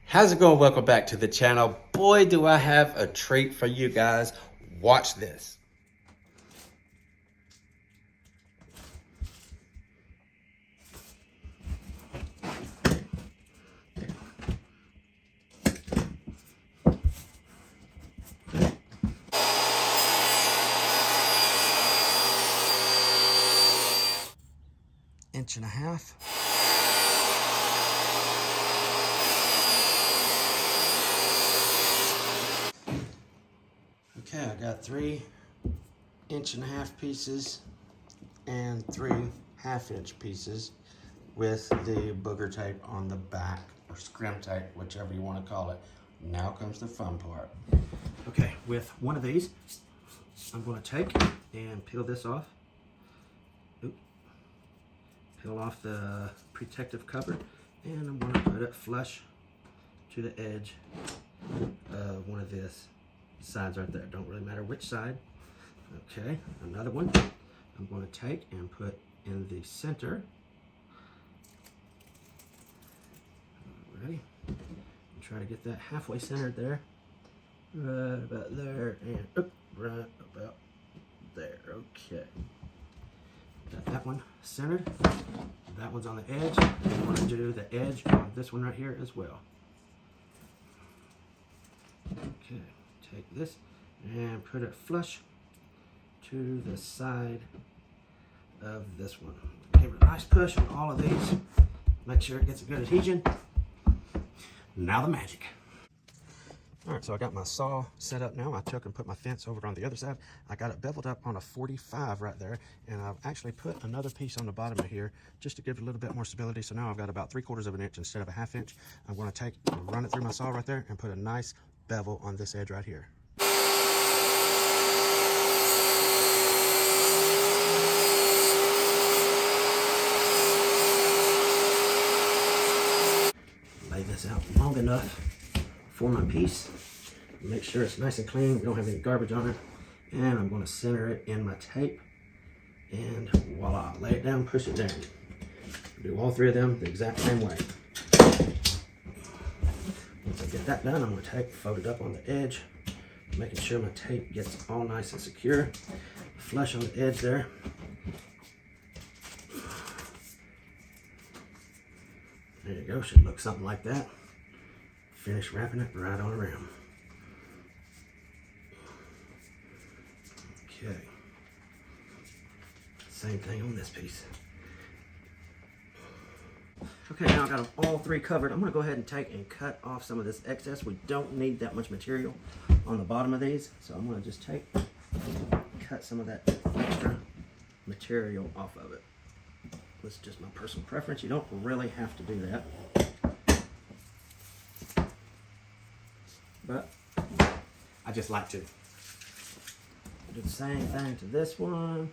How's it going? Welcome back to the channel. Boy, do I have a treat for you guys. Watch this. Inch and a half. Okay, I got 3 1.5-inch pieces and 3 1/2-inch pieces with the booger tape on the back, or scrim tape, whichever you want to call it. Now comes the fun part. Okay, with one of these, I'm going to take and peel this off. Oop. Peel off the protective cover, and I'm going to put it flush to the edge of one of this sides right there. Don't really matter which side. Okay, another one I'm going to take and put in the center. Ready? Try to get that halfway centered there. Right about there, and right about there. Okay. Got that one centered. That one's on the edge. I'm going to do the edge on this one right here as well. Okay. Take this and put it flush to the side of this one. Give it a nice push on all of these. Make sure it gets a good adhesion. Now the magic. All right, so I got my saw set up now. I took and put my fence over on the other side. I got it beveled up on a 45 right there, and I've actually put another piece on the bottom of here just to give it a little bit more stability. So now I've got about 3/4 of an inch instead of a 1/2 inch. I'm going to take and run it through my saw right there and put a nice bevel on this edge right here. Lay this out long enough for my piece. Make sure it's nice and clean. We don't have any garbage on it. And I'm going to center it in my tape. And voila, lay it down, push it down. Do all 3 of them the exact same way. Once I get that done, I'm going to fold it up on the edge, making sure my tape gets all nice and secure. Flush on the edge there. There you go, should look something like that. Finish wrapping it right on around. Okay. Same thing on this piece. Okay, now I've got them all 3 covered. I'm going to go ahead and take and cut off some of this excess. We don't need that much material on the bottom of these, so I'm going to just cut some of that extra material off of it. This is just my personal preference. You don't really have to do that. But I just like to. Do the same thing to this one.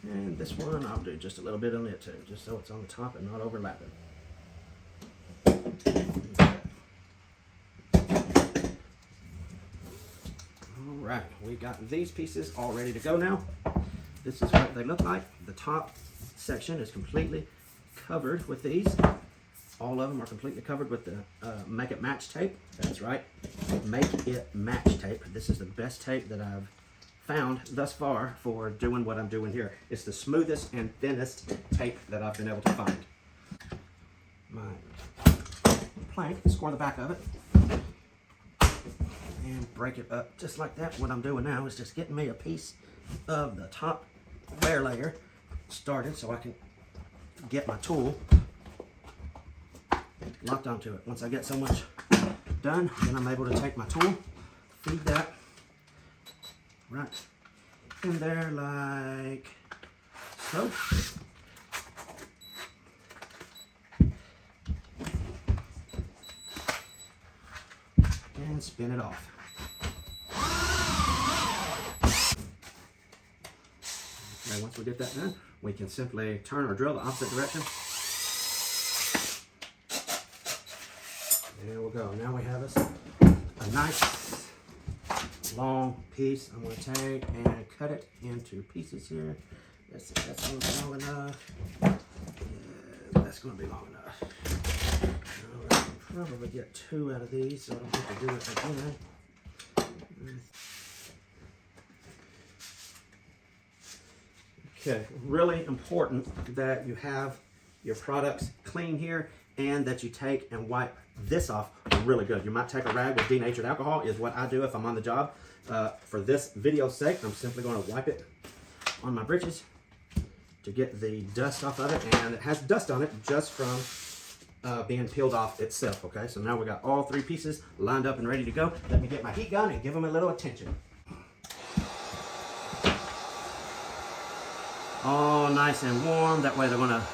And this one, I'll do just a little bit on it too, just so it's on the top and not overlapping. Alright, we got these pieces all ready to go now. This is what they look like. The top section is completely covered with these. All of them are completely covered with the Make It Match tape. That's right, Make It Match tape. This is the best tape that I've found thus far for doing what I'm doing here. It's the smoothest and thinnest tape that I've been able to find. My plank, score the back of it, and break it up just like that. What I'm doing now is just getting me a piece of the top bare layer started so I can get my tool locked onto it. Once I get so much done, then I'm able to take my tool, feed that right in there like so. And spin it off. Okay, once we get that done, we can simply turn or drill the opposite direction There we go. Now we have us a nice long piece. I'm going to take and cut it into pieces here. Let's see if that's going to be long enough. Yeah, that's going to be long enough. All right, I'll probably get 2 out of these so I don't have to do it again. Okay, really important that you have your products clean here and that you take and wipe this off really good. You might take a rag with denatured alcohol is what I do if I'm on the job. For this video's sake, I'm simply going to wipe it on my britches to get the dust off of it, and it has dust on it just from being peeled off itself, okay? So now we got all 3 pieces lined up and ready to go. Let me get my heat gun and give them a little attention. All nice and warm, that way they're gonna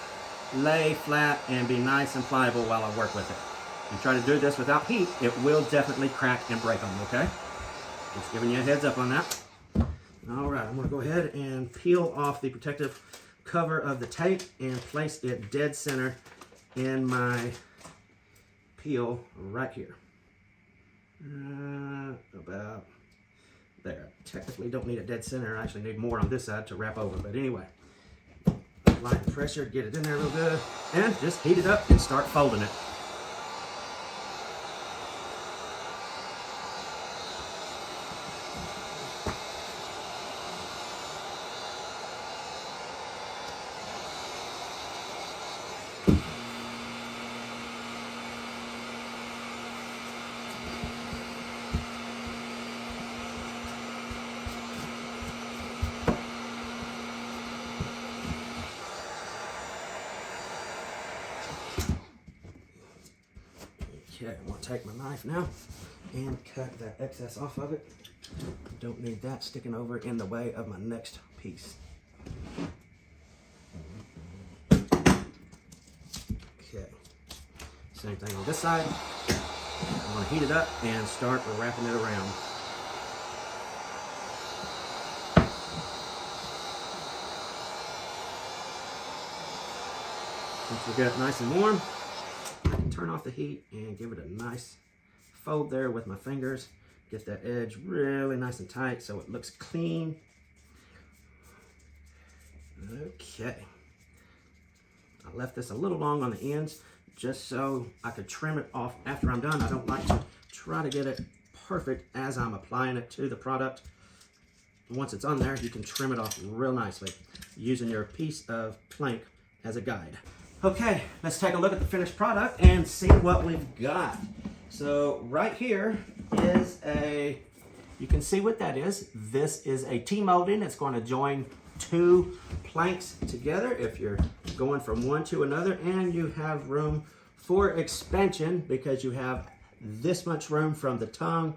lay flat and be nice and pliable while I work with it. If you try to do this without heat, it will definitely crack and break them, okay? Just giving you a heads up on that. All right, I'm gonna go ahead and peel off the protective cover of the tape and place it dead center in my peel right here. About there. Technically don't need it dead center. I actually need more on this side to wrap over, but anyway. Apply the pressure, get it in there real good, and just heat it up and start folding it. Okay, I'm going to take my knife now and cut that excess off of it. Don't need that sticking over in the way of my next piece. Okay, same thing on this side. I'm going to heat it up and start wrapping it around. Once we get it nice and warm, I can turn off the heat and give it a nice fold there with my fingers. Get that edge really nice and tight so it looks clean. Okay. I left this a little long on the ends just so I could trim it off after I'm done. I don't like to try to get it perfect as I'm applying it to the product. Once it's on there, you can trim it off real nicely using your piece of plank as a guide. Okay, let's take a look at the finished product and see what we've got. So right here is you can see what that is. This is a T-molding. It's going to join 2 planks together if you're going from one to another, and you have room for expansion because you have this much room from the tongue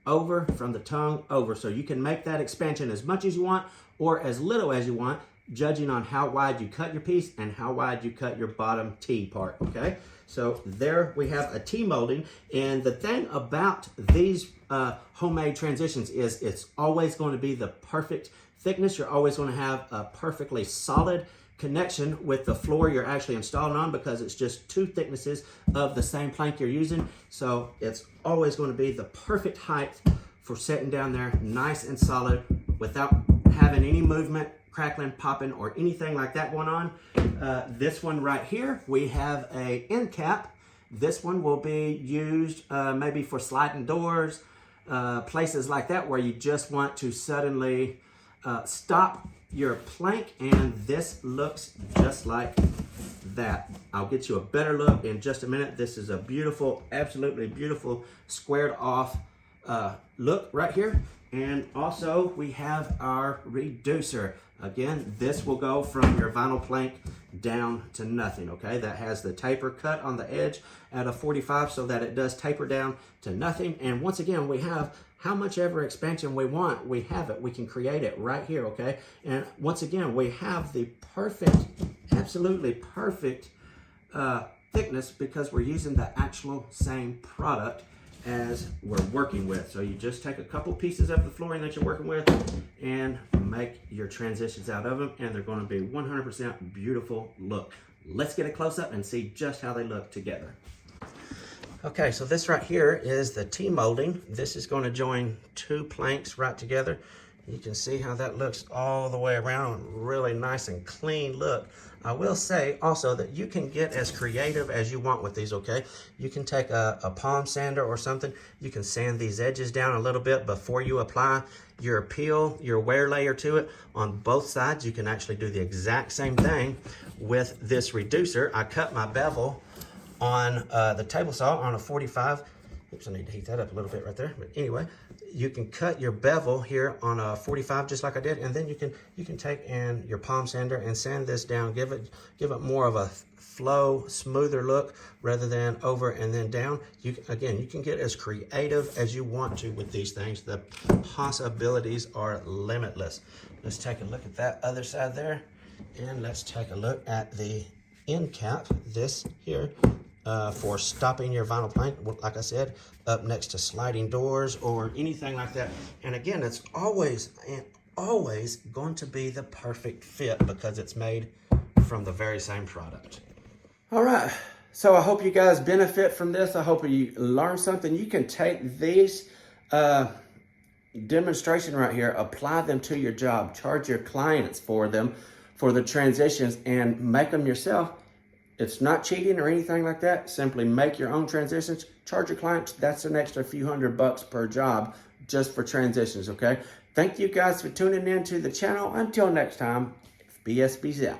over, so you can make that expansion as much as you want or as little as you want, judging on how wide you cut your piece and how wide you cut your bottom T part, okay? So there we have a T-molding, and the thing about these homemade transitions is it's always going to be the perfect thickness. You're always going to have a perfectly solid connection with the floor you're actually installing on because it's just 2 thicknesses of the same plank you're using. So it's always going to be the perfect height for setting down there nice and solid without having any movement, crackling, popping, or anything like that going on. This one right here, we have a end cap. This one will be used maybe for sliding doors, places like that where you just want to suddenly stop your plank, and this looks just like that. I'll get you a better look in just a minute. This is a beautiful, absolutely beautiful squared off look right here. And also we have our reducer. Again, this will go from your vinyl plank down to nothing, okay? That has the taper cut on the edge at a 45 so that it does taper down to nothing. And once again, we have how much ever expansion we want, we have it. We can create it right here, okay? And once again, we have the perfect, absolutely perfect thickness because we're using the actual same product as we're working with. So you just take a couple pieces of the flooring that you're working with and make your transitions out of them, and they're going to be 100% beautiful look. Let's get a close-up and see just how they look together. Okay, so this right here is the T-molding. This is going to join two planks right together. You can see how that looks all the way around. Really nice and clean look. I will say also that you can get as creative as you want with these, okay? You can take a palm sander or something. You can sand these edges down a little bit before you apply your peel, your wear layer to it. On both sides, you can actually do the exact same thing with this reducer. I cut my bevel on the table saw on a 45. Oops, I need to heat that up a little bit right there. But anyway, you can cut your bevel here on a 45 just like I did, and then you can take and your palm sander and sand this down. Give it more of a flow, smoother look rather than over and then down. You can get as creative as you want to with these things. The possibilities are limitless. Let's take a look at that other side there, and let's take a look at the end cap. This here. For stopping your vinyl plank, like I said, up next to sliding doors or anything like that. And again, it's always going to be the perfect fit because it's made from the very same product. All right, so I hope you guys benefit from this. I hope you learn something. You can take these demonstration right here, apply them to your job, charge your clients for them, for the transitions, and make them yourself. It's not cheating or anything like that. Simply make your own transitions, charge your clients. That's an extra few $100 per job just for transitions, okay? Thank you guys for tuning in to the channel. Until next time, BSB's out.